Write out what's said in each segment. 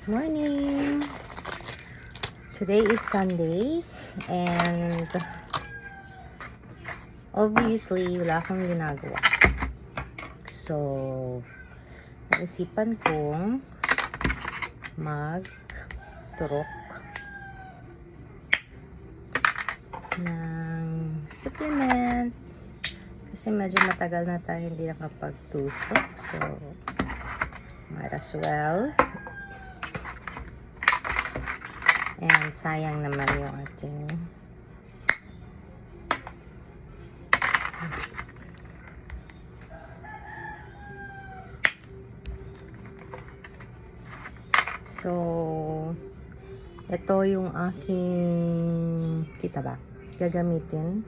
Morning! Today is Sunday and obviously wala akong ginagawa. So, naisipan kong magturok ng supplement kasi medyo matagal na tayo hindi nakapagtusok. So, might as well. And sayang naman yung ating so ito yung aking kita ba gagamitin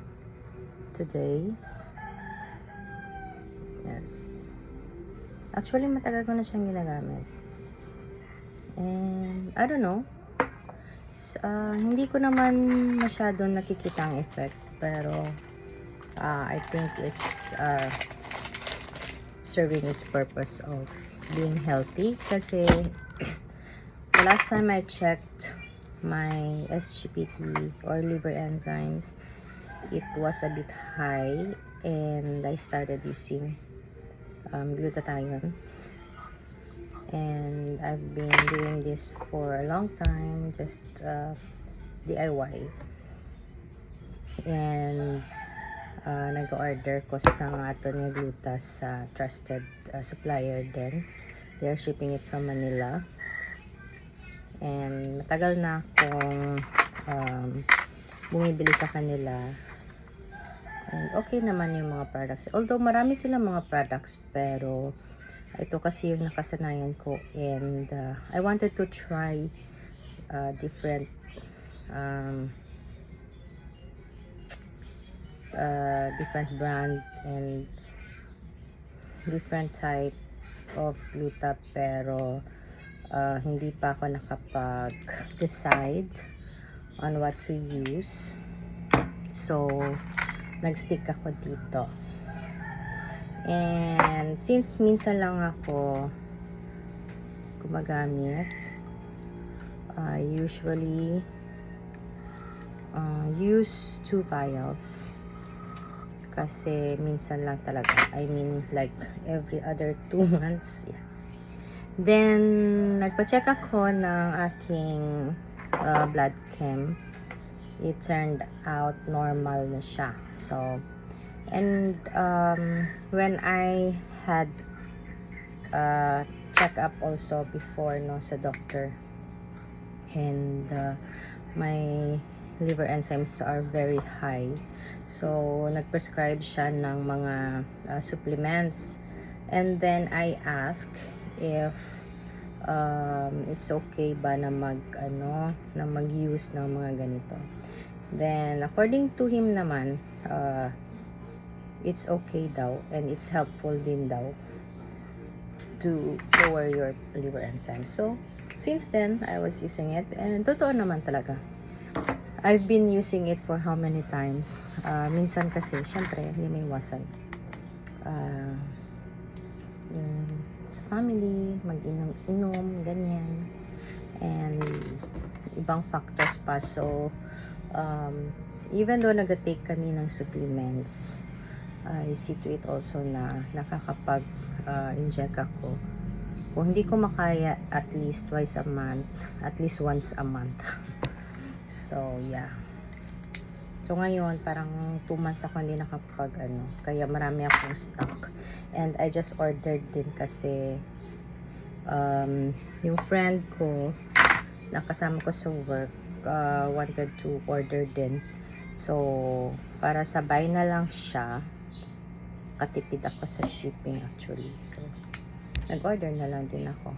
today. Yes, actually matagal ko na siyang ginagamit and I don't know, hindi ko naman masyadong nakikita ang effect, pero I think it's serving its purpose of being healthy kasi the last time I checked my SGPT or liver enzymes, it was a bit high and I started using glutathione. And I've been doing this for a long time, just DIY. And nag-order ko sa ato ni Glutas sa trusted supplier din. They are shipping it from Manila. And matagal na akong bumibili sa kanila. And okay naman yung mga products. Although marami silang mga products, pero ito kasi yung nakasanayan ko and I wanted to try different different brand and different type of gluta, pero hindi pa ako nakapag-decide on what to use. So nag-stick ako dito. And since minsan lang ako gumagamit, I usually use 2 vials kasi minsan lang talaga, I mean like every other 2 months. Yeah. Then nagpa-check ako ng aking blood chem. It turned out normal na siya. So and when I had check up also before sa doctor, and my liver enzymes are very high, so nag-prescribe siya ng mga supplements, and then I asked if it's okay ba na mag-use ng mga ganito. Then according to him naman, it's okay daw and it's helpful din daw to lower your liver enzymes. So since then I was using it and totoo naman talaga. I've been using it for how many times. Minsan kasi syempre hindi may iwasan, yung sa family mag-inom ganyan, and ibang factors pa. So even though nag-take kami ng supplements, I see to it also na nakakapag-inject ako. Kung hindi ko makaya, at least twice a month, at least once a month. So yeah. So ngayon parang 2 months ako hindi kaya marami akong stock. And I just ordered din kasi yung friend ko na kasama ko sa work wanted to order din. So para sabay na lang siya, katipid ako sa shipping actually. So nag-order na lang din ako.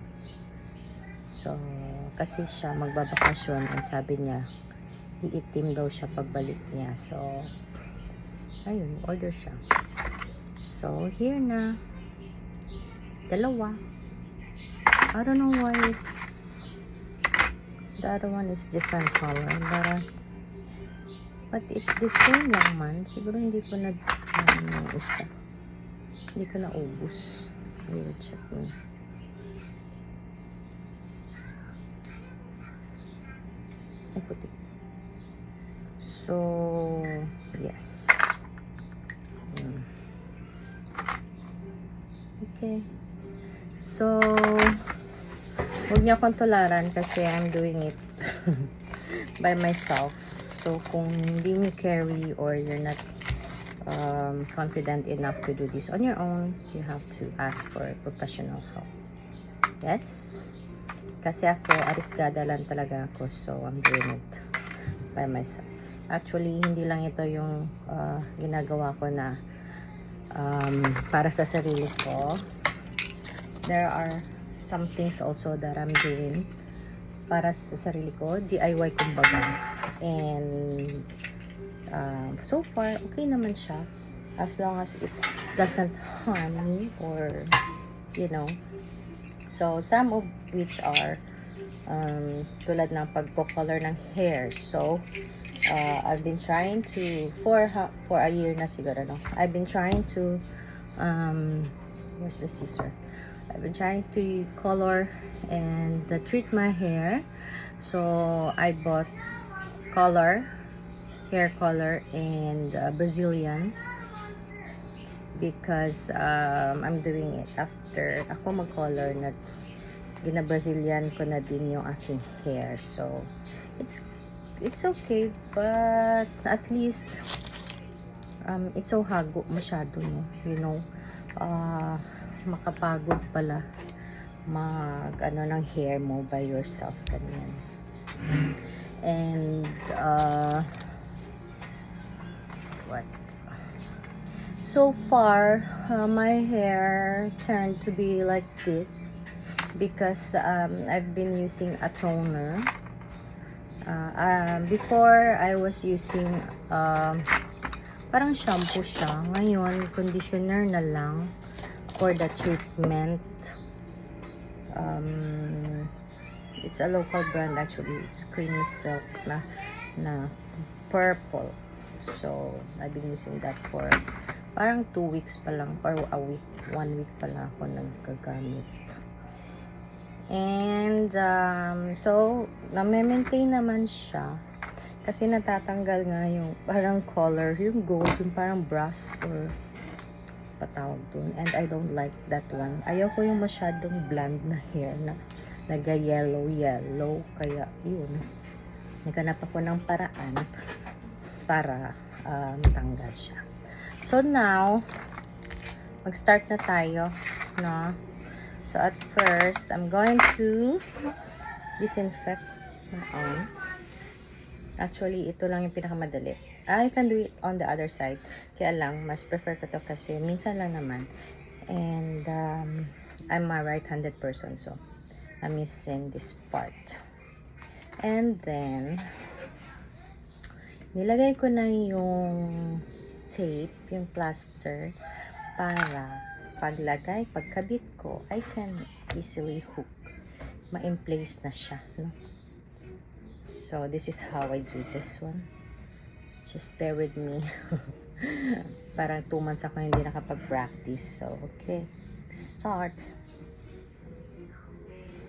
So kasi siya magbabakasyon and sabi niya iitim daw siya pagbalik niya. So ayun, order siya. So here na, dalawa. I don't know why the other one is different color, but it's the same lang man. Siguro hindi ko na isa. Hindi ko na ubus. I will check mo. Ay, puti. So, yes. Okay. So, huwag niyo akong tularan kasi I'm doing it by myself. So, kung hindi niyo carry or you're not confident enough to do this on your own, you have to ask for professional help. Yes? Kasi ako, arisgada lang talaga ako. So, I'm doing it by myself. Actually, hindi lang ito yung ginagawa ko na para sa sarili ko. There are some things also that I'm doing para sa sarili ko. DIY kumbaga. And so far, okay naman siya. As long as it doesn't harm me or, you know. So, some of which are tulad ng pagko-color ng hair. So, I've been trying to, for a year na siguro, no? I've been trying to, where's the scissor? I've been trying to color and treat my hair. So, I bought hair color, and Brazilian because I'm doing it after ako mag-color na gina-Brazilian ko na din yung aking hair. So, it's okay, but at least it's so hago masyado, no? You know, makapagod pala mag ng hair mo by yourself, ganyan. And what so far my hair turned to be like this because I've been using a toner. Before I was using parang shampoo siya. Ngayon conditioner na lang for the treatment. It's a local brand actually. It's Creamy Silk na purple. So I've been using that for parang 2 weeks pa lang or a week, 1 week pa lang ako naggagamit. And so na-maintain naman siya kasi natatanggal nga yung parang color, yung gold, yung parang brass or patawag dun, and I don't like that one. Ayoko yung masyadong blonde na hair na naga-yellow, kaya yun, naghanap ako ng paraan para matanggal siya. So now, mag-start na tayo, no? So at first, I'm going to disinfect my arm. Actually, ito lang yung pinakamadali. I can do it on the other side. Kaya lang, mas prefer ko to kasi minsan lang naman. And I'm a right-handed person, so I'm using this part. And then, nilagay ko na yung tape, yung plaster, para paglagay, pagkabit ko, I can easily hook. Ma-in-place na siya, no? So, this is how I do this one. Just bear with me. Parang 2 months ako hindi nakapag-practice. So, okay. Start.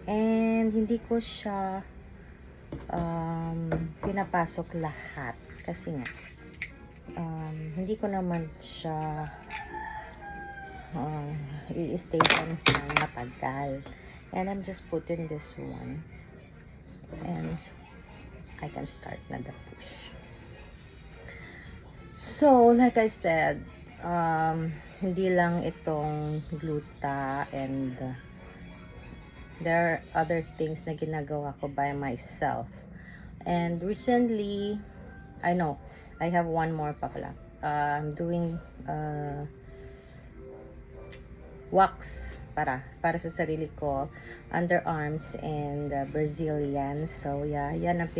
And, hindi ko siya pinapasok lahat. Kasi nga, hindi ko naman siya i-station ng matagal. And I'm just putting this one. And I can start na the push. So, like I said, hindi lang itong gluta, and there are other things na ginagawa ko by myself. And recently, I know, I have one more pa pala. I'm doing wax para sa sarili ko, underarms and Brazilian. So yeah, yan ang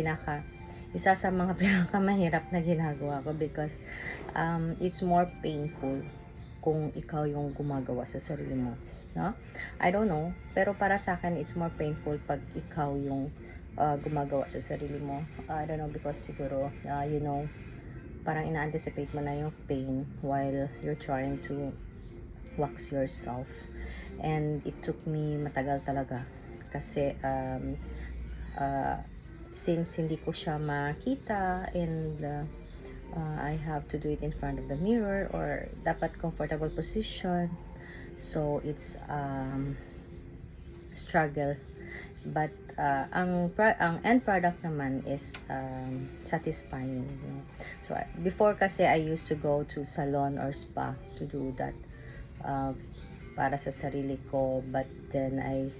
isa sa mga pinakamahirap na ginagawa ko because it's more painful kung ikaw yung gumagawa sa sarili mo, no? I don't know, pero para sa akin it's more painful pag ikaw yung gumagawa sa sarili mo. I don't know, because siguro you know, parang ina-anticipate mo na yung pain while you're trying to wax yourself. And it took me matagal talaga kasi since hindi ko siya makita and I have to do it in front of the mirror or dapat comfortable position, so it's struggle. But ang end product naman is satisfying, you know. So before kasi I used to go to salon or spa to do that para sa sarili ko, but then I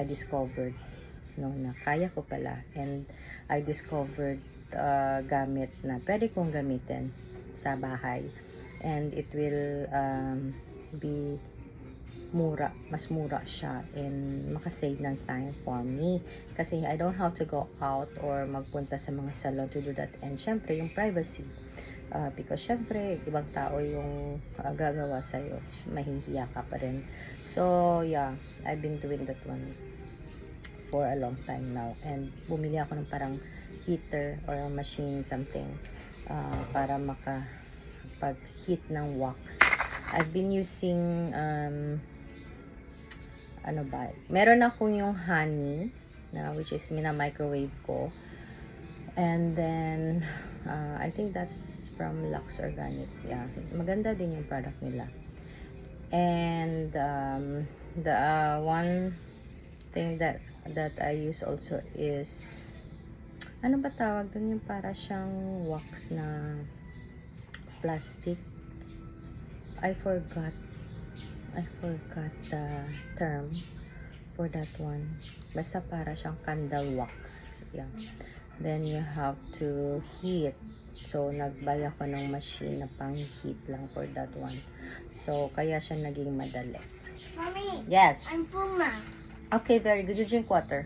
discovered na kaya ko pala, and I discovered gamit na pwede kong gamitin sa bahay, and it will be mas mura siya, and makasave ng time for me kasi I don't have to go out or magpunta sa mga salon to do that, and syempre yung privacy, because syempre ibang tao yung gagawa sa'yo, mahihiya ka pa rin. So yeah, I've been doing that one for a long time now, and bumili ako ng parang heater or machine something para makapag-heat ng wax. I've been using meron akong yung honey na which is microwave ko, and then I think that's from Lux Organic. Yeah, maganda din yung product nila. And the one thing that I use also is, ano ba tawag dun, yung para siyang wax na plastic. I forgot the term for that one. Basta para siyang candle wax. Yeah. Then you have to heat. So nagbuy ako ng machine na pang heat lang for that one. So kaya siya naging madali. Mommy. Yes. I'm full now. Okay, very good. You drink water.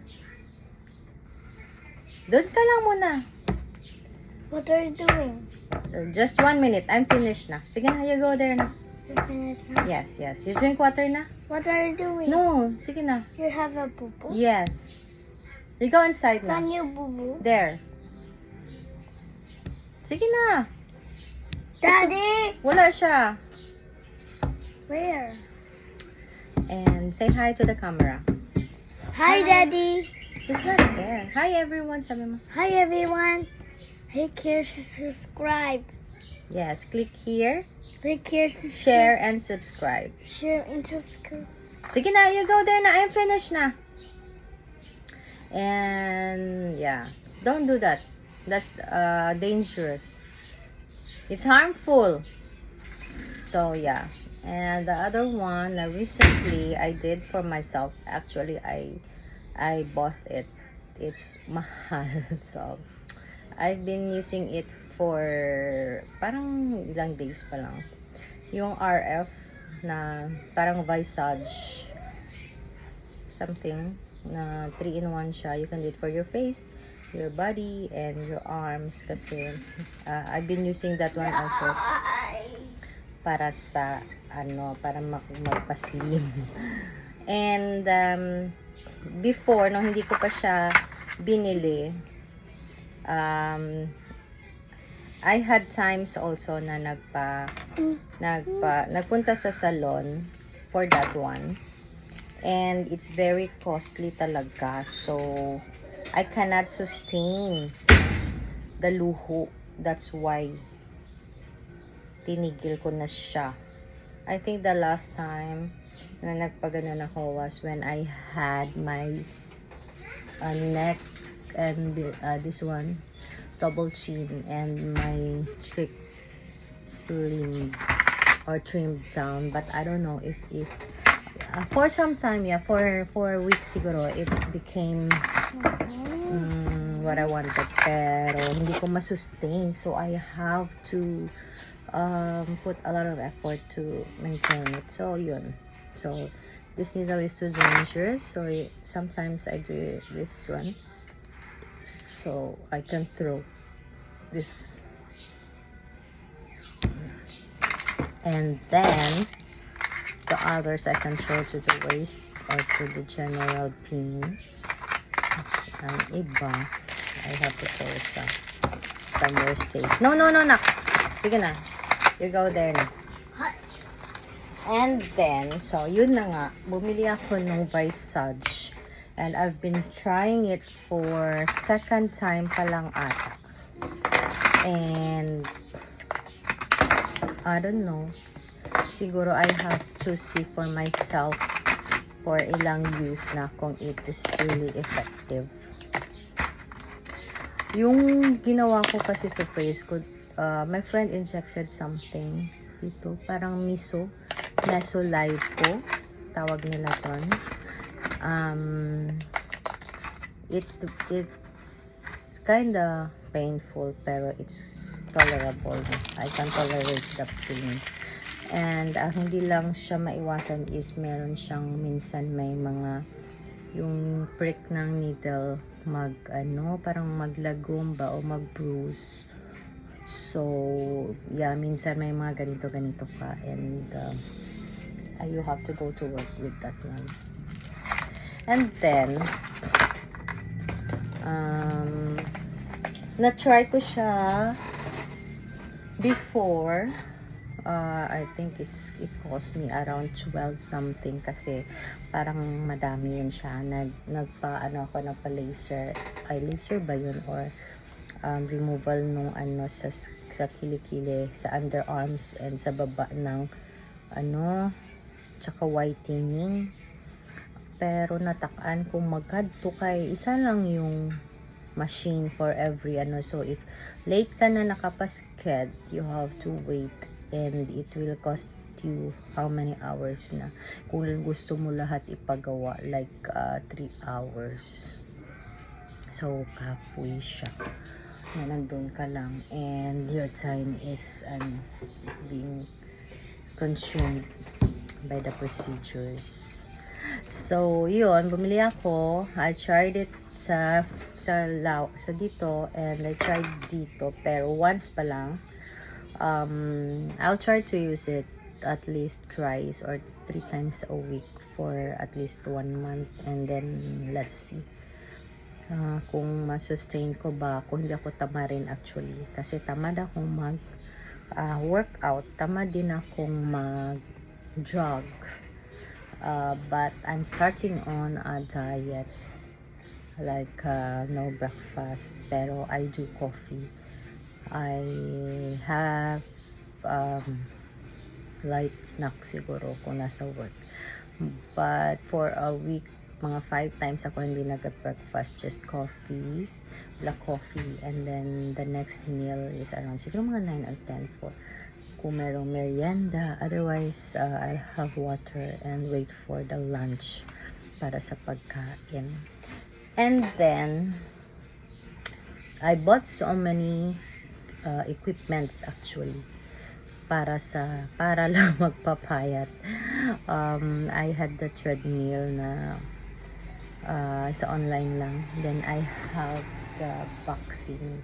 Doon ka lang muna. What are you doing? Just 1 minute. I'm finished na. Sige na, you go there na. You finished now? Yes. You drink water na? What are you doing? No, sige na. You have a boo-boo? Yes. You go inside na. Can you boo-boo? There. Sige na. Daddy! Wala siya. Where? And say hi to the camera. Hi, Daddy! He's not there. Hi everyone, sabi mo. Hi, everyone! Click here to subscribe. Yes, click here, Click here to share, and subscribe. Share and subscribe. Sige na, you go there na. I'm finished na. And yeah, don't do that. That's dangerous. It's harmful. So yeah. And the other one, recently I did for myself. Actually, I bought it. It's mahal. So I've been using it for parang ilang days pa lang. Yung RF na parang Visage something na 3-in-1 siya. You can do it for your face, your body, and your arms. Kasi I've been using that one also para sa para magpa-slim. And before, nung hindi ko pa siya binili, I had times also na nagpunta sa salon for that one, and it's very costly talaga, so I cannot sustain the luho. That's why tinigil ko na siya. I think the last time na nagpaganon ako was when I had my neck and this one double chin and my cheek slimmed or trimmed down, but I don't know if for some time, yeah, for weeks siguro it became what I wanted, pero hindi ko masustain, so I have to put a lot of effort to maintain it. So yun, so this needle is too dangerous, so sometimes I do this one so I can throw this, and then the others I can throw to the waist or to the general pin. Ang iba I have to throw it somewhere safe. No, nak. Sige na, you go there na. And then, so yun na nga, bumili ako ng Visage, And I've been trying it for second time pa lang ata. And I don't know. Siguro I have to see for myself for ilang use na kung it is really effective. Yung ginawa ko kasi sa face ko, my friend injected something dito. Parang Mesolive tawag nila doon. It's kinda painful pero it's tolerable. I can tolerate the pain. And hindi lang siya maiwasan is meron siyang minsan may mga yung prick ng needle parang maglagom ba o mag-bruise. So, yeah, minsan may mga ganito ka and you have to go to work with that one. And then, na-try ko siya before. I think it cost me around 12 something kasi parang madami yun siya. Nagpa laser. Ay, laser ba yun? Or removal nung sa kilikili, sa underarms and sa baba ng tsaka whitening. Pero natakaan kung magkadto kay isa lang yung machine for every so if late ka na nakapasked, you have to wait and it will cost you how many hours na kung gusto mo lahat ipagawa like 3 hours. So kapoy siya na nandun ka lang and your time is being consumed by the procedures. So yun, bumili ako. I tried it sa dito and I tried dito pero once pa lang. I'll try to use it at least twice or 3 times a week for at least 1 month and then let's see kung ma-sustain ko ba, kung hindi ako tamarin actually kasi tamad akong mag workout, tamad din akong mag jog, but I'm starting on a diet like no breakfast pero I do coffee. I have light snack siguro kung nasa work. But for a week, mga 5 times ako hindi nag-breakfast, just coffee, black coffee, and then the next meal is around siguro mga 9 or 10 for kung merong merienda. Otherwise, I'll have water and wait for the lunch para sa pagkain. And then, I bought so many equipments actually para lang magpapayat. I had the treadmill na sa online lang. Then I have the boxing,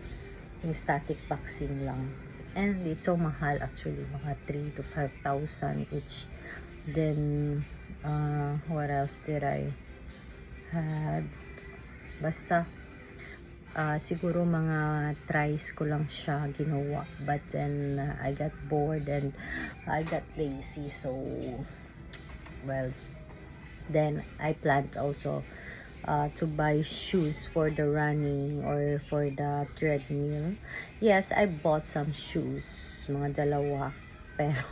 yung static boxing lang. And it's so mahal actually, mga 3,000 to 5,000 each. Then what else did I had? Basta siguro mga tries ko lang siya ginawa, but then I got bored and I got lazy, so well then I planned also to buy shoes for the running or for the treadmill. Yes, I bought some shoes, mga dalawa, pero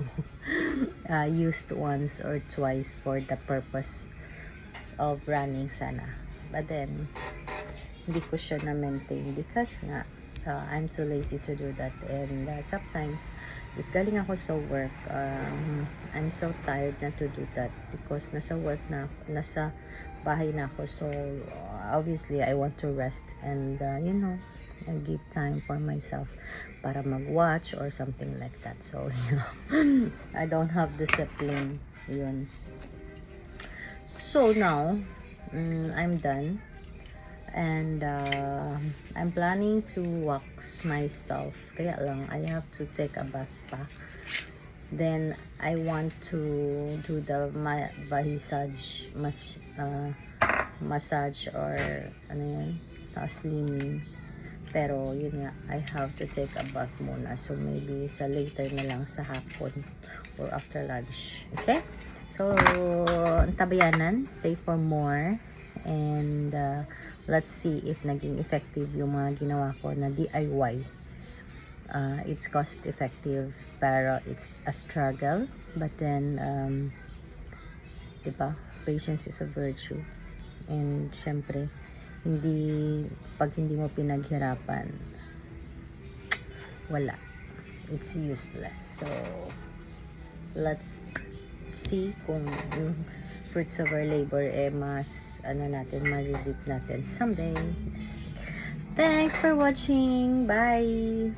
used once or twice for the purpose of running sana, but then hindi ko siya na-maintain because nga I'm too lazy to do that. And sometimes if galing ako sa work, I'm so tired na to do that because nasa bahay na ako, so obviously I want to rest and and give time for myself para mag-watch or something like that. So I don't have discipline yun. So now I'm done. And I'm planning to wax myself. Kaya lang, I have to take a bath pa. Then, I want to do the massage or slimming. Pero, yun nga, I have to take a bath muna. So, maybe sa later na lang sa hapon or after lunch. Okay? So, tabayanan, stay for more. And let's see if naging effective yung mga ginawa ko na DIY. It's cost effective pero it's a struggle, but then diba, patience is a virtue. And syempre pag hindi mo pinaghirapan, wala, it's useless. So let's see kung yung fruits of our labor mas ma-reap natin someday. Yes. Thanks for watching. Bye.